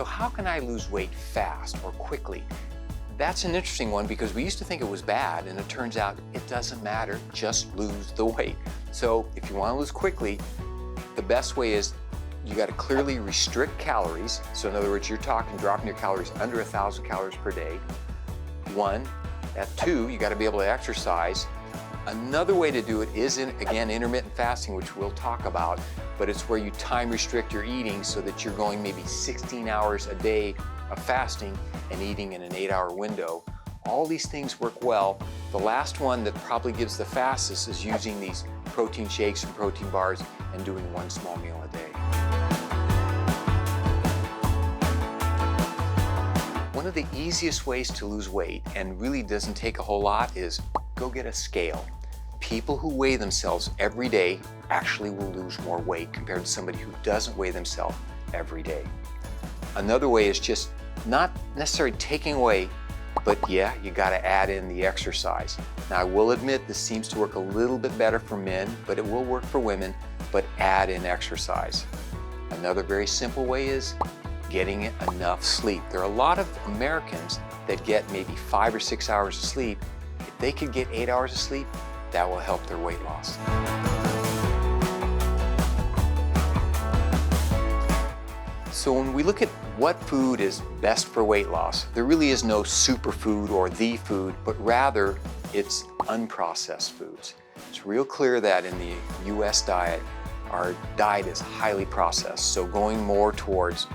So how can I lose weight fast or quickly? That's an interesting one because we used to think it was bad, and it turns out it doesn't matter, just lose the weight. So if you want to lose quickly, the best way is you got to clearly restrict calories. So in other words, you're talking dropping your calories under 1,000 calories per day. One. Two, you got to be able to exercise. Another way to do it is, again, intermittent fasting, which we'll talk about, but it's where you time restrict your eating so that you're going maybe 16 hours a day of fasting and eating in an 8-hour window. All these things work well. The last one that probably gives the fastest is using these protein shakes and protein bars and doing one small meal a day. One of the easiest ways to lose weight, and really doesn't take a whole lot, is go get a scale. People who weigh themselves every day actually will lose more weight compared to somebody who doesn't weigh themselves every day. Another way is just not necessarily taking away, but yeah, you got to add in the exercise. Now I will admit this seems to work a little bit better for men, but it will work for women, but add in exercise. Another very simple way is getting enough sleep. There are a lot of Americans that get maybe 5 or 6 hours of sleep. If they could get 8 hours of sleep, that will help their weight loss. So when we look at what food is best for weight loss, there really is no superfood or the food, but rather it's unprocessed foods. It's real clear that in the US diet, our diet is highly processed. So going more towards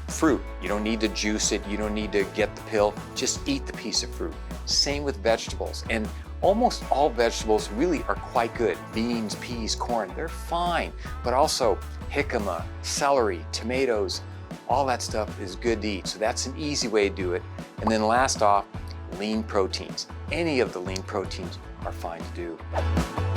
fruit. You don't need to juice it, you don't need to get the pill, just eat the piece of fruit. Same with vegetables, and almost all vegetables really are quite good. Beans, peas, corn, they're fine, but also jicama, celery, tomatoes, all that stuff is good to eat. So that's an easy way to do it. And then last off, lean proteins. Any of the lean proteins are fine to do.